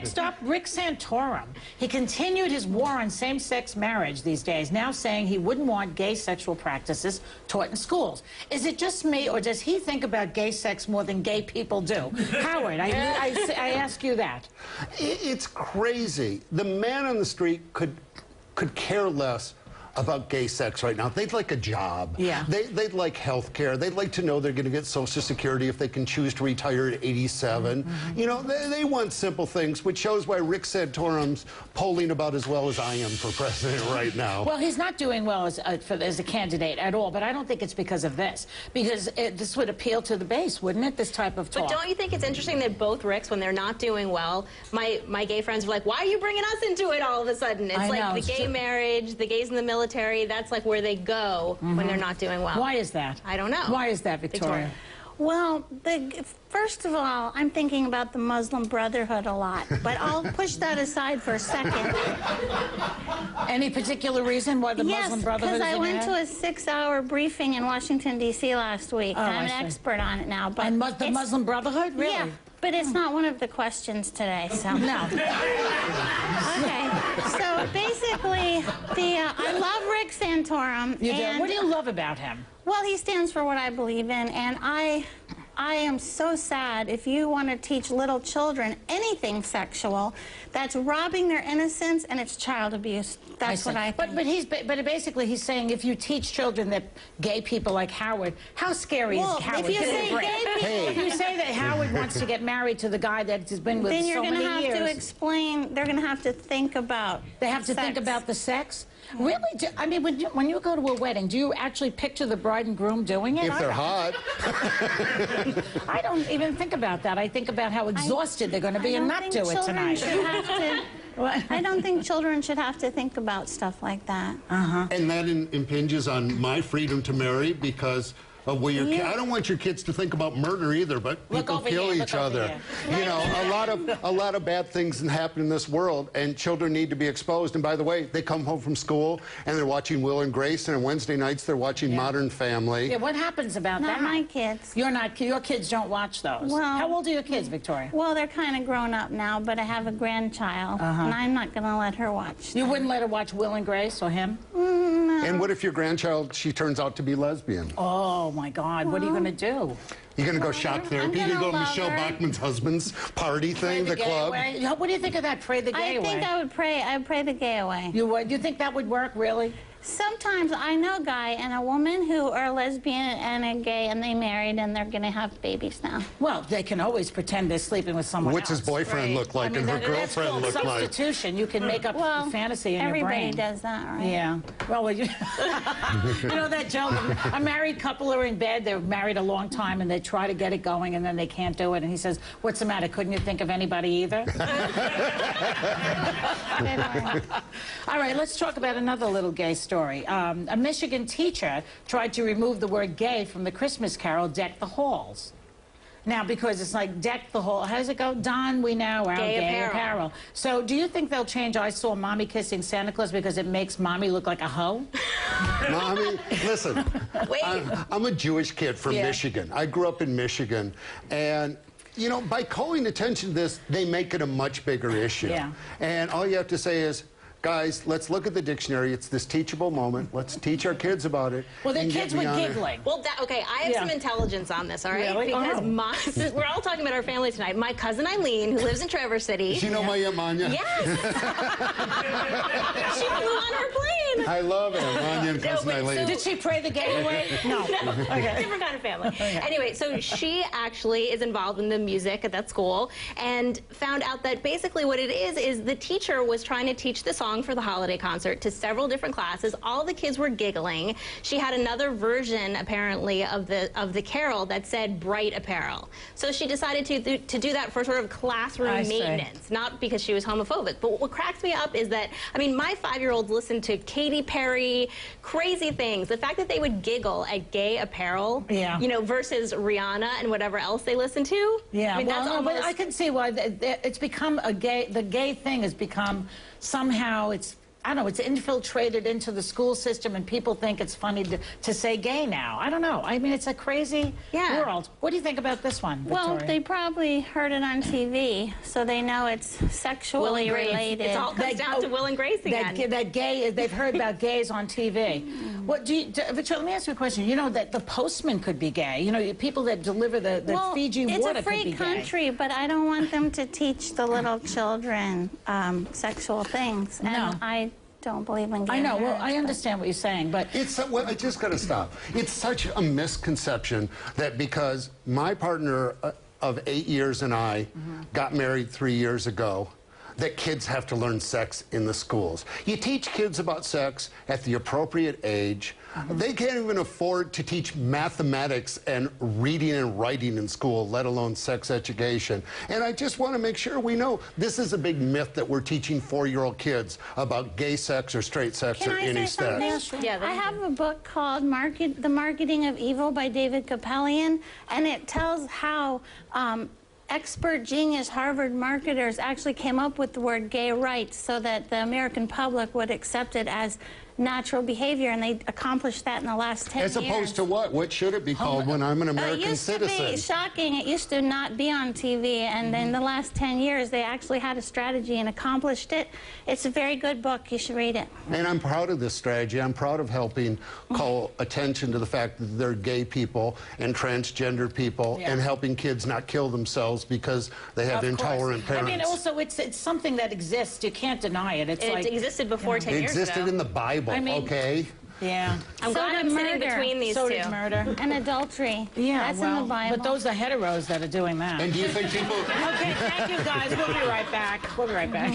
Next up, Rick Santorum. He continued his war on same-sex marriage these days, now saying he wouldn't want gay sexual practices taught in schools. Is it just me, or does he think about gay sex more than gay people do? Howard, I ask you that. It's crazy. The man on the street could care less about gay sex right now. They'd like a job. Yeah. They'd like health care. They'd like to know they're going to get Social Security if they can choose to retire at 87. You know, they want simple things, which shows why Rick Santorum's polling about as well as I am for president right now. Well, he's not doing well as a candidate at all, but I don't think it's because of this. Because this would appeal to the base, wouldn't it, this type of talk? But don't you think it's interesting that both Ricks, when they're not doing well, my gay friends are like, why are you bringing us into it all of a sudden? It's like the gay marriage, the gays in the military, that's like where they go when they're not doing well. Why is that? I don't know. Why is that, Victoria? Well, first of all, I'm thinking about the Muslim Brotherhood a lot, but I'll push that aside for a second. Any particular reason why the Muslim Brotherhood is in your head? Yes, because I went to a 6-hour briefing in Washington, D.C. last week. Oh, I'm an expert on it now. But and the Muslim Brotherhood? Really? Yeah, but it's not one of the questions today, so. No. Okay, so basically, I love Rick Santorum. You do? What do you love about him? Well, he stands for what I believe in, and I am so sad if you want to teach little children anything sexual, that's robbing their innocence and it's child abuse. That's what I think. But basically he's saying if you teach children that gay people like Howard, how scary is Howard? If you say gay people, if you say that Howard wants to get married to the guy that has been with then so many years, then you're going to have to explain. They're going to have to think about. They have to think about the sex. Really? I mean, when you go to a wedding, do you actually picture the bride and groom doing it? If they're hot. I don't even think about that. I think about how exhausted they're going to be and not do it tonight. I don't think children should have to think about stuff like that. And that impinges on my freedom to marry because of where your I don't want your kids to think about murder either, but people kill each other. You know, a lot of bad things happen in this world, and children need to be exposed. And by the way, they come home from school and they're watching Will and Grace, and on Wednesday nights they're watching Modern Family. Yeah, what happens about that? Not my kids. Your kids don't watch those. Well, how old are your kids, Victoria? Well, they're kind of grown up now, but I have a grandchild, and I'm not going to let her watch. You wouldn't let her watch Will and Grace or him? No. And what if your grandchild, she turns out to be lesbian? Oh, my God. What are you going to do? You're going to go shock therapy? You're going to go to Michelle Bachmann's husband's party thing, the club? What do you think of that? Pray the gay away. I think I would pray the gay away. You would? You think that would work, really? Sometimes I know a guy and a woman who are lesbian and a gay, and they married, and they're going to have babies now. Well, they can always pretend they're sleeping with someone What's else. his boyfriend look like and her girlfriend look like? Substitution. You can make up the fantasy in your brain. Everybody does that, right? Yeah. Well, you know that joke? A married couple are in bed. They're married a long time, and they try to get it going, and then they can't do it. And he says, "What's the matter? Couldn't you think of anybody either?" All right, let's talk about another little gay story. A Michigan teacher tried to remove the word gay from the Christmas carol, Deck the Halls. Now, because it's like, deck the hall. How does it go? Don, we now our gay apparel. So do you think they'll change I Saw Mommy Kissing Santa Claus because it makes Mommy look like a hoe? Mommy, listen, I'm a Jewish kid from Michigan. I grew up in Michigan, and you know, by calling attention to this, they make it a much bigger issue. Yeah. And all you have to say is, guys, let's look at the dictionary. It's this teachable moment. Let's teach our kids about it. Well, the kids were giggling. Well, okay, I have some intelligence on this, all right? Really? Because we're all talking about our family tonight. My cousin Eileen, who lives in Traverse City. Does she know my Aunt Manya? Yes. She flew on her plane. I love Aunt Manya and cousin Eileen. So did she pray the gay away? No. Okay. Different kind of family. Okay. Anyway, so she actually is involved in the music at that school and found out that basically what it is the teacher was trying to teach the song for the holiday concert to several different classes. All the kids were giggling. She had another version, apparently, of the carol that said bright apparel. So she decided to do that for sort of classroom maintenance, not because she was homophobic. But what cracks me up is that, I mean, my 5-year-olds listen to Katy Perry, crazy things. The fact that they would giggle at gay apparel, you know, versus Rihanna and whatever else they listen to. Yeah, I mean, well, no, but I can see why it's become the gay thing has become somehow it's I don't know, it's infiltrated into the school system, and people think it's funny to say gay now. I don't know. I mean, it's a crazy world. What do you think about this one, Victoria? Well, they probably heard it on TV, so they know it's sexually related. It all comes down to Will and Grace again. They've heard about gays on TV. What Victoria, let me ask you a question. You know that the postman could be gay. You know, people that deliver the Fiji water could be gay. It's a free country, but I don't want them to teach the little children sexual things. And no. I don't believe in gay I know. marriage, Well, I understand what you're saying, but Well, I just got to stop. It's such a misconception that because my partner of 8 years and I got married 3 years ago, that kids have to learn sex in the schools. You teach kids about sex at the appropriate age. They can't even afford to teach mathematics and reading and writing in school, let alone sex education. And I just want to make sure we know this is a big myth that we're teaching 4-year-old kids about gay sex or straight sex or any sex. Yeah, I have a book called The Marketing of Evil by David Kapelian, and it tells how expert genius Harvard marketers actually came up with the word gay rights so that the American public would accept it as natural behavior, and they accomplished that in the last 10 years. As opposed to what? What should it be called when I'm an American citizen? It used to be shocking. It used to not be on TV, and then the last 10 years they actually had a strategy and accomplished it. It's a very good book. You should read it. And I'm proud of this strategy. I'm proud of helping call attention to the fact that there are gay people and transgender people and helping kids not kill themselves because they have intolerant parents. I mean, also, it's something that exists. You can't deny it. It existed before 10 years ago. It existed in the Bible, okay? Yeah. I'm glad I'm sitting between these two. Did murder. And adultery. Yeah, that's in the Bible. But those are heteros that are doing that. And do you think people... Okay, thank you, guys. We'll be right back. We'll be right back.